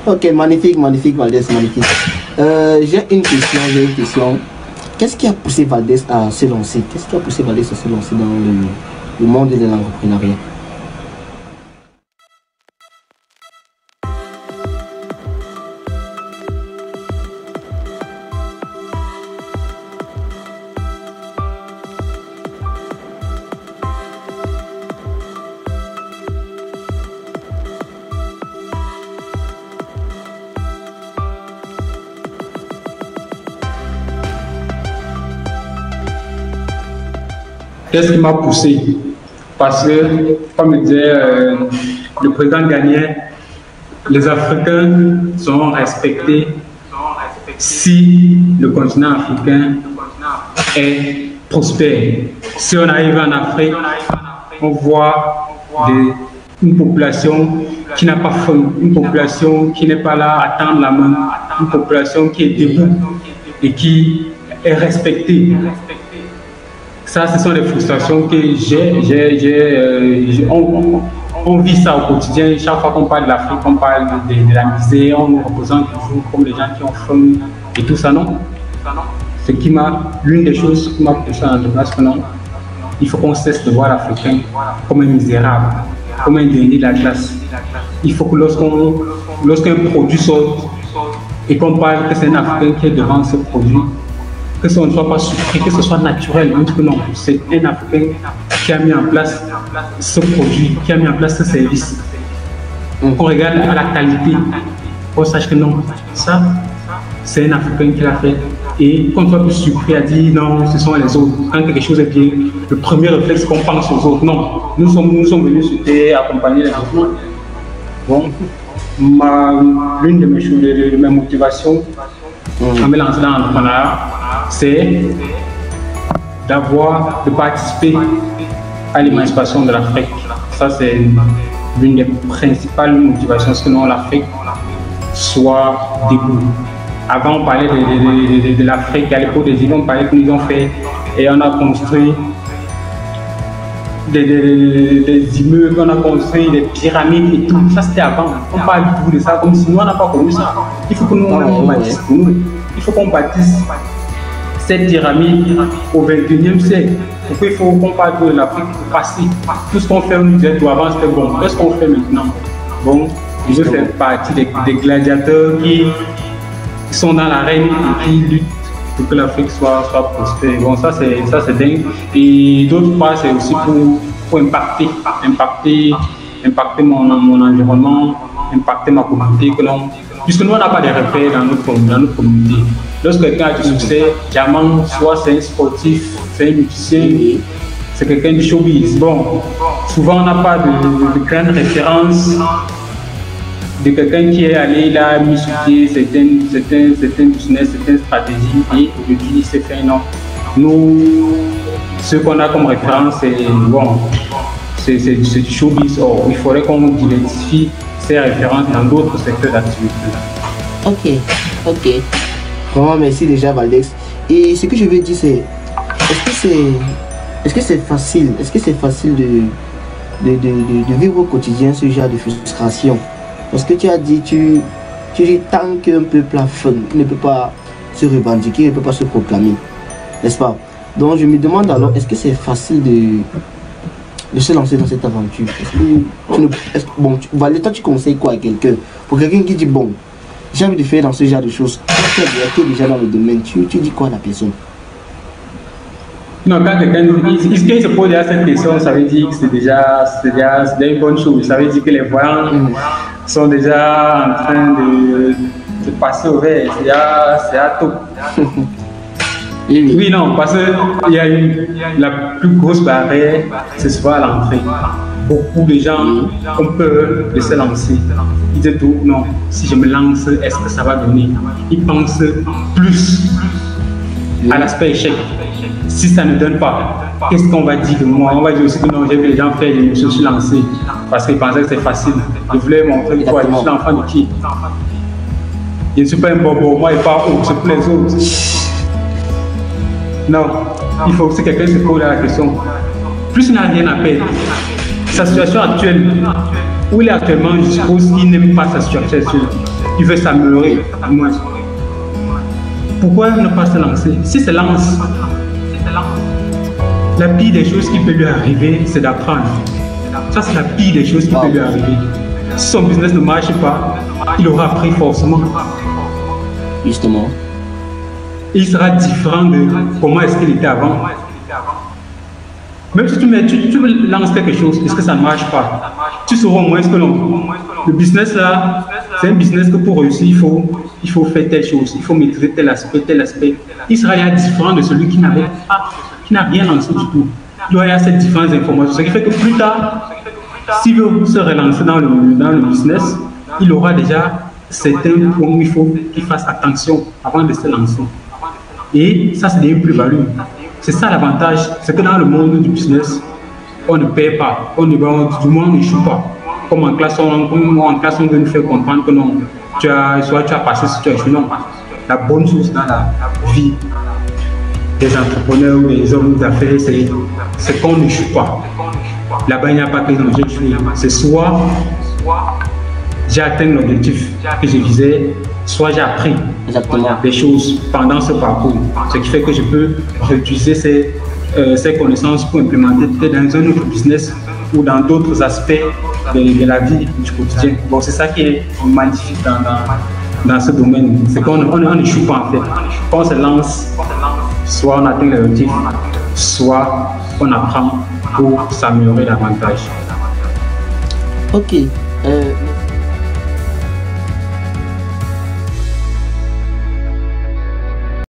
Ok, magnifique, magnifique, Valdez, magnifique. J'ai une question. Qu'est-ce qui a poussé Valdez à se lancer? Qu'est-ce qui a poussé Valdez à se lancer dans le monde de l'entrepreneuriat? Qu'est-ce qui m'a poussé? Parce que, comme le disait le président Ghanéen, les Africains seront respectés si le continent africain est prospère. Si on arrive en Afrique, on voit une population qui n'a pas faim, une population qui n'est pas là à tendre la main, une population qui est debout et qui est respectée. Ça, ce sont des frustrations que on vit ça au quotidien. Chaque fois qu'on parle de l'Afrique, on parle de la misère, on nous représente toujours comme les gens qui ont faim et tout ça, non? L'une des choses qui m'a poussé à l'entrepreneuriat, il faut qu'on cesse de voir l'Africain comme un misérable, comme un dernier de la classe. Il faut que lorsqu'un produit sort et qu'on parle que c'est un Africain qui est devant ce produit, que ce ne soit pas surpris, que ce soit naturel, que non, c'est un Africain qui a mis en place ce produit, qui a mis en place ce service. Qu'on regarde à la qualité, qu'on sache que non, ça, c'est un Africain qui l'a fait. Et qu'on ne soit plus surpris à dire non, ce sont les autres. Quand quelque chose est bien, le premier réflexe qu'on pense aux autres. Non, nous sommes venus sur terre accompagner les autres. Bon, l'une de mes motivations à me lancer dans l'entrepreneuriat, c'est de participer à l'émancipation de l'Afrique. Ça, c'est l'une des principales motivations, sinon l'Afrique soit debout. Avant, on parlait de l'Afrique, à l'époque des îles, on parlait que nous avons fait et on a construit des immeubles, on a construit des pyramides et tout. Ça, c'était avant. On parle tout de ça comme si nous, on n'a pas connu ça. Il faut que nous, on bâtisse pour nous. Il faut qu'on bâtisse cette pyramide au XXIe siècle. Pourquoi il faut qu'on parle de l'Afrique passée? Tout ce qu'on fait, on nous disait tout avant, c'était bon. Qu'est-ce qu'on fait maintenant? Bon, je veux faire partie des gladiateurs qui sont dans l'arène et qui luttent pour que l'Afrique soit prospère. Bon, ça c'est dingue. Et d'autre part, c'est aussi pour impacter mon environnement, impacter ma communauté. Puisque nous, on n'a pas de repères dans notre communauté. Lorsque quelqu'un a du succès, diamant, soit c'est un sportif, c'est un musicien, c'est quelqu'un du showbiz. Bon, souvent on n'a pas de grandes références de quelqu'un qui est allé là, mis sur pied certains business, certaines stratégies et aujourd'hui il s'est fait un nom. Nous, ce qu'on a comme référence, c'est du showbiz. Or, il faudrait qu'on identifie ces références dans d'autres secteurs d'activité. Ok. Vraiment, merci déjà, Valdex. Et ce que je veux dire, c'est est-ce que c'est facile de vivre au quotidien ce genre de frustration? Parce que tu as dit, tu dis tant qu'un peuple a faim, il ne peut pas se revendiquer, il ne peut pas se proclamer, n'est-ce pas? Donc je me demande alors, est-ce que c'est facile de se lancer dans cette aventure? Toi tu conseilles quoi à quelqu'un? Pour quelqu'un qui dit bon, j'ai envie de faire dans ce genre de choses, qui est déjà dans le domaine, tu dis quoi à la personne? Non, quand quelqu'un se pose déjà cette question, ça veut dire que c'est déjà une bonne chose. Ça veut dire que les voyants sont déjà en train de passer au vert. C'est à tout. Oui, non, parce qu'il y a la plus grosse barrière, c'est souvent à l'entrée. Beaucoup de gens ont peur de se lancer. Ils disent tout, non, si je me lance, est-ce que ça va donner? Ils pensent plus à l'aspect échec. Si ça ne donne pas, qu'est-ce qu'on va dire de moi? On va dire aussi que non, j'ai vu les gens faire, je me suis lancé parce qu'ils pensaient que c'est facile. Je voulais montrer quoi, je suis l'enfant de qui? Je ne suis pas un bobo, moi et pas c'est pour les autres. Non, il faut aussi que quelqu'un se pose la question. Plus il n'a rien à perdre. Sa situation actuelle, Où il est actuellement, je suppose qu'il n'aime pas sa situation. Il veut s'améliorer, au moins. Pourquoi ne pas se lancer? Si se lance, la pire des choses qui peut lui arriver, c'est d'apprendre. Ça, c'est la pire des choses qui peut lui arriver. Si son business ne marche pas, il aura appris forcément. Justement. Et il sera différent de comment est-ce qu'il était avant. Même si tu lances quelque chose, est-ce que ça ne marche pas? Tu sauras au moins que non. Le business là, c'est un business que pour réussir, il faut faire telle chose, il faut maîtriser tel aspect, tel aspect. Il sera différent de celui qui n'a rien lancé du tout. Il doit y avoir cette différence d'informations. Ce qui fait que plus tard, s'il veut se relancer dans le business, il aura déjà certains points où il faut qu'il fasse attention avant de se lancer. Et ça, c'est des plus-values. C'est ça l'avantage, c'est que dans le monde du business, on ne paie pas, du moins on n'échoue pas. Comme en classe, on veut nous faire comprendre que non, soit tu as passé, si tu as échoué. Non, la bonne chose dans la vie des entrepreneurs ou des hommes d'affaires, c'est qu'on n'échoue pas. Là-bas, il n'y a pas que j'ai échoué. C'est soit j'ai atteint l'objectif que je visais, soit j'ai appris des choses pendant ce parcours. Ce qui fait que je peux réutiliser ces connaissances pour implémenter peut-être dans un autre business ou dans d'autres aspects de la vie du quotidien. Bon, c'est ça qui est magnifique dans ce domaine. C'est qu'on n'échoue pas en fait. Quand on se lance, soit on atteint l'objectif, soit on apprend pour s'améliorer davantage. Ok.